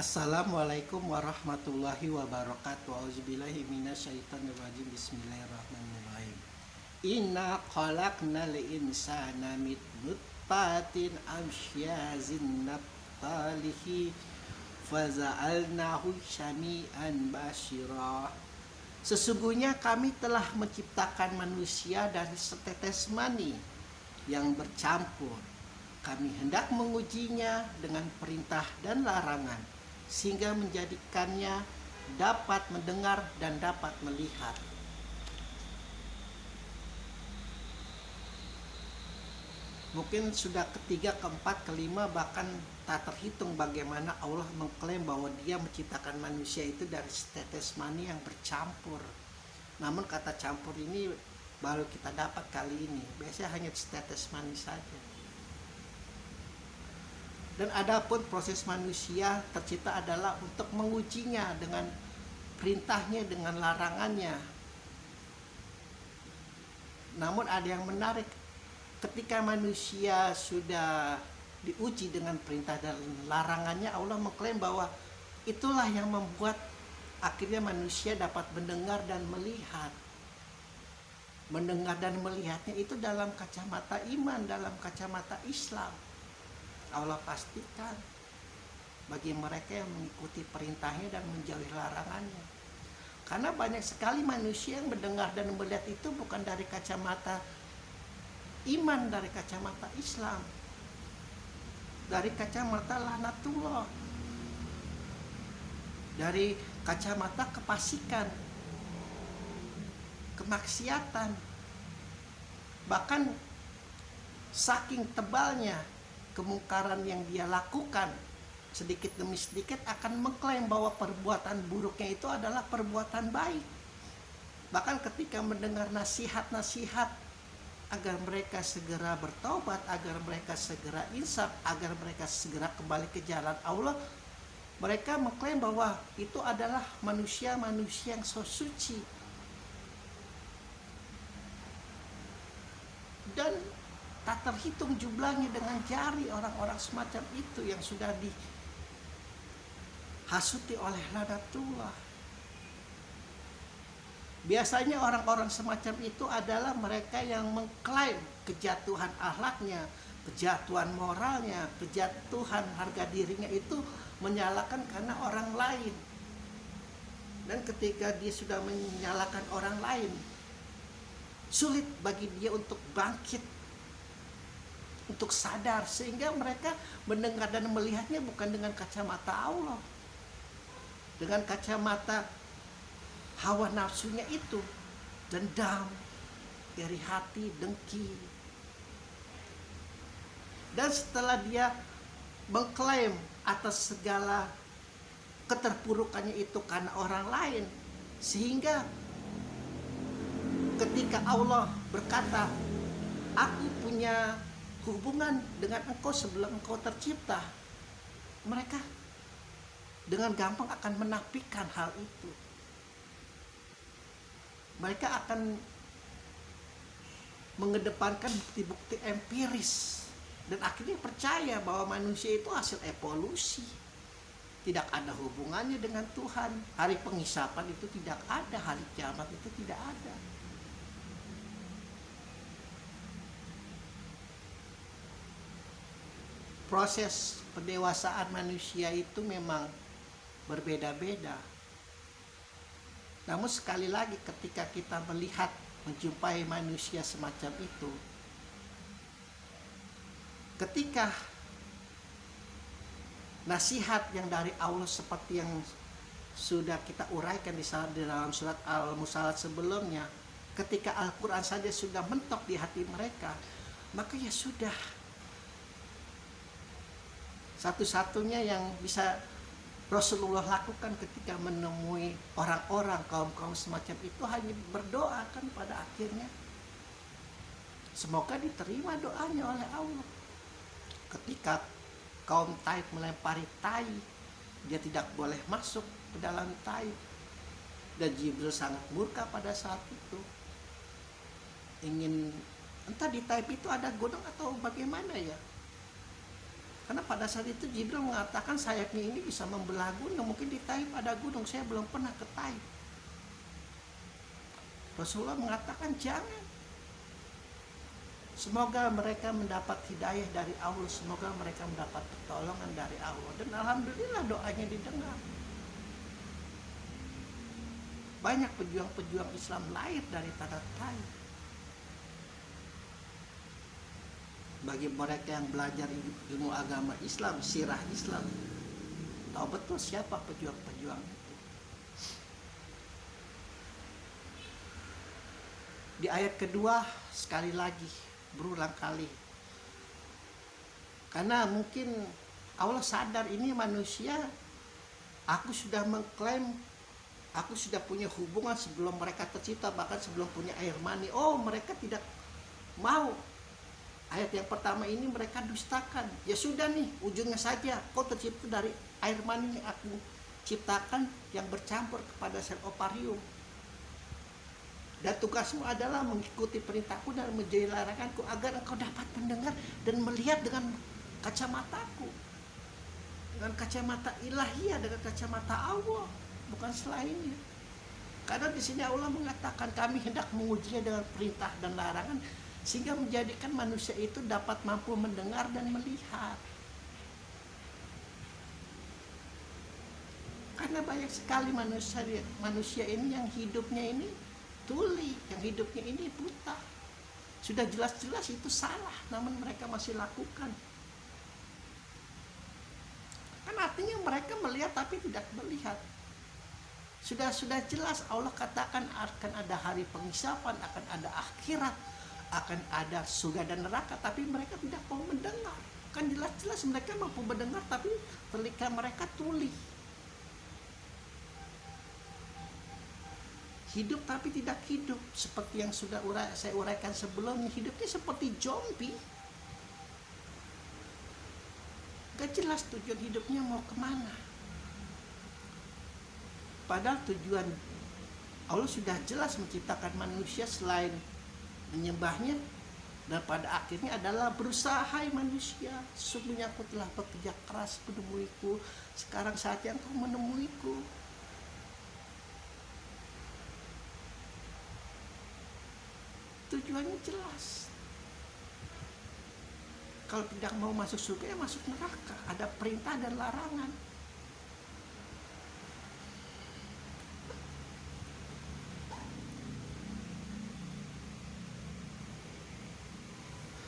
Assalamualaikum warahmatullahi wabarakatuh. Auzubillahi minasyaitonirrajim. Bismillahirrahmanirrahim. Inna khalaqnal insana min nutfatin amsyazin nabtalihi faza'alnahu syami'an basyira. Sesungguhnya kami telah menciptakan manusia dari setetes mani yang bercampur. Kami hendak mengujinya dengan perintah dan larangan, sehingga menjadikannya dapat mendengar dan dapat melihat. Mungkin sudah ketiga, keempat, kelima, bahkan tak terhitung bagaimana Allah mengklaim bahwa Dia menciptakan manusia itu dari setetes mani yang bercampur. Namun kata campur ini baru kita dapat kali ini. Biasanya hanya setetes mani saja. Dan adapun proses manusia tercipta adalah untuk mengujinya dengan perintahnya, dengan larangannya. Namun ada yang menarik, ketika manusia sudah diuji dengan perintah dan larangannya, Allah mengklaim bahwa itulah yang membuat akhirnya manusia dapat mendengar dan melihat. Mendengar dan melihatnya itu dalam kacamata iman, dalam kacamata Islam. Allah pastikan bagi mereka yang mengikuti perintahnya dan menjauhi larangannya. Karena banyak sekali manusia yang mendengar dan melihat itu bukan dari kacamata iman, dari kacamata Islam, dari kacamata laknatullah, dari kacamata kefasikan, kemaksiatan. Bahkan saking tebalnya kemungkaran yang dia lakukan, sedikit demi sedikit akan mengklaim bahwa perbuatan buruknya itu adalah perbuatan baik. Bahkan ketika mendengar nasihat-nasihat agar mereka segera bertobat, agar mereka segera insaf, agar mereka segera kembali ke jalan Allah, mereka mengklaim bahwa itu adalah manusia-manusia yang so suci. Dan tak terhitung jumlahnya dengan jari orang-orang semacam itu yang sudah dihasuti oleh laknatullah. Biasanya orang-orang semacam itu adalah mereka yang mengklaim kejatuhan akhlaknya, kejatuhan moralnya, kejatuhan harga dirinya itu menyalahkan karena orang lain. Dan ketika dia sudah menyalahkan orang lain, sulit bagi dia untuk bangkit, untuk sadar, sehingga mereka mendengar dan melihatnya bukan dengan kacamata Allah, dengan kacamata hawa nafsunya itu, dendam, iri hati, dengki. Dan setelah dia mengklaim atas segala keterpurukannya itu karena orang lain, sehingga ketika Allah berkata, aku punya hubungan dengan engkau sebelum engkau tercipta, mereka dengan gampang akan menafikan hal itu. Mereka akan mengedepankan bukti-bukti empiris dan akhirnya percaya bahwa manusia itu hasil evolusi, tidak ada hubungannya dengan Tuhan. Hari penghisapan itu tidak ada, hari kiamat itu tidak ada. Proses pendewasaan manusia itu memang berbeda-beda. Namun sekali lagi ketika kita melihat, menjumpai manusia semacam itu, ketika nasihat yang dari Allah seperti yang sudah kita uraikan di dalam surat Al-Musalat sebelumnya, ketika Al-Quran saja sudah mentok di hati mereka, maka ya sudah, satu-satunya yang bisa Rasulullah lakukan ketika menemui orang-orang kaum-kaum semacam itu hanya berdoa kan pada akhirnya. Semoga diterima doanya oleh Allah. Ketika kaum Taif melempari tai, dia tidak boleh masuk ke dalam Taif. Dan Jibril sangat murka pada saat itu. Ingin, entah di Taif itu ada gunung atau bagaimana ya. Karena pada saat itu Jibril mengatakan sayapnya ini bisa membelah gunung. Mungkin di Taif ada gunung, saya belum pernah ke Taif. Rasulullah mengatakan jangan. Semoga mereka mendapat hidayah dari Allah, semoga mereka mendapat pertolongan dari Allah. Dan alhamdulillah doanya didengar. Banyak pejuang-pejuang Islam lahir dari tanah Taif. Bagi mereka yang belajar ilmu agama Islam, sirah Islam, tahu betul siapa pejuang-pejuang itu. Di ayat kedua sekali lagi, berulang kali. Karena mungkin Allah sadar ini manusia, aku sudah mengklaim, aku sudah punya hubungan sebelum mereka tercipta, bahkan sebelum punya air mani. Oh, mereka tidak mau. Ayat yang pertama ini mereka dustakan. Ya sudah nih, ujungnya saja. Kau tercipta dari air mani yang aku ciptakan yang bercampur kepada sel ovarium. Dan tugasmu adalah mengikuti perintahku dan menjauhi laranganku agar engkau dapat mendengar dan melihat dengan kacamataku. Dengan kacamata ilahiyah, dengan kacamata Allah, bukan selainnya. Karena di sini Allah mengatakan kami hendak mengujinya dengan perintah dan larangan, sehingga menjadikan manusia itu dapat mampu mendengar dan melihat. Karena banyak sekali manusia ini yang hidupnya ini tuli, yang hidupnya ini buta. Sudah jelas-jelas itu salah, namun mereka masih lakukan. Kan artinya mereka melihat tapi tidak melihat. Sudah jelas Allah katakan akan ada hari penghisapan, akan ada akhirat, akan ada surga dan neraka, tapi mereka tidak mau mendengar. Kan jelas-jelas mereka mampu mendengar, tapi telinga mereka tuli. Hidup tapi tidak hidup, seperti yang sudah saya uraikan sebelumnya. Hidupnya seperti zombie. Gak jelas tujuan hidupnya mau kemana. Padahal tujuan Allah sudah jelas menciptakan manusia selain menyembahnya, dan pada akhirnya adalah berusaha. Hai manusia, sesungguhnya aku telah bekerja keras menemuiku, sekarang saatnya engkau menemuiku. Tujuannya jelas. Kalau tidak mau masuk surga ya masuk neraka. Ada perintah dan larangan.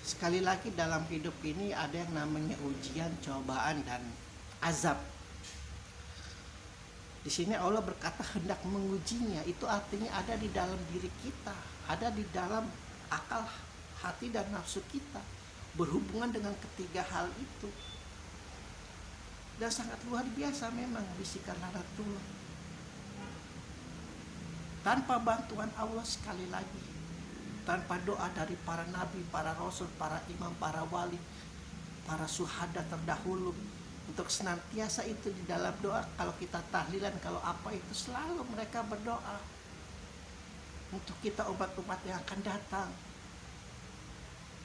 Sekali lagi dalam hidup ini ada yang namanya ujian, cobaan, dan azab. Di sini Allah berkata hendak mengujinya. Itu artinya ada di dalam diri kita, ada di dalam akal, hati, dan nafsu kita, berhubungan dengan ketiga hal itu. Dan sangat luar biasa memang bisikan Lanatul. Tanpa bantuan Allah, sekali lagi, tanpa doa dari para nabi, para rasul, para imam, para wali, para syuhada terdahulu, untuk senantiasa itu di dalam doa. Kalau kita tahlilan, kalau apa itu, selalu mereka berdoa untuk kita umat-umat yang akan datang.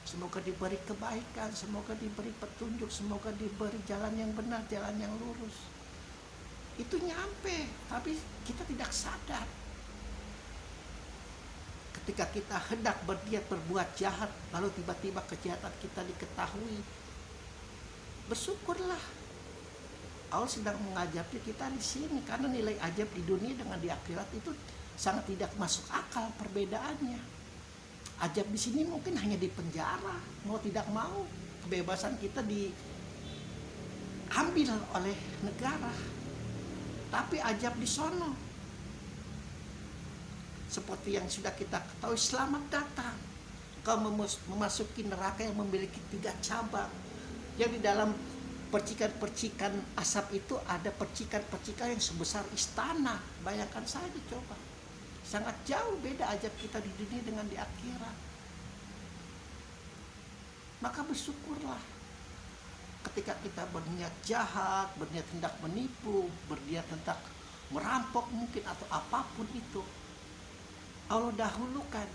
Semoga diberi kebaikan, semoga diberi petunjuk, semoga diberi jalan yang benar, jalan yang lurus. Itu nyampe, tapi kita tidak sadar. Ketika kita hendak berniat berbuat jahat, lalu tiba-tiba kejahatan kita diketahui, bersyukurlah. Allah sedang mengajabi kita di sini, karena nilai ajab di dunia dengan di akhirat itu sangat tidak masuk akal perbedaannya. Ajab di sini mungkin hanya di penjara, mau tidak mau kebebasan kita diambil oleh negara. Tapi ajab di sono, seperti yang sudah kita ketahui, selamat datang. Kau memasuki neraka yang memiliki 3 cabang. Yang di dalam percikan-percikan asap itu ada percikan-percikan yang sebesar istana. Bayangkan saja coba. Sangat jauh beda ajab kita di dunia dengan di akhirat. Maka bersyukurlah ketika kita berniat jahat, berniat hendak menipu, berniat hendak merampok mungkin atau apapun itu, Allah dahulukan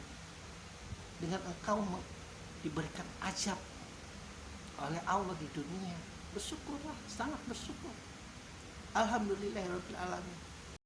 dengan engkau diberikan azab oleh Allah di dunia. bersyukurlah, sangat bersyukur. Alhamdulillahirabbil alamin.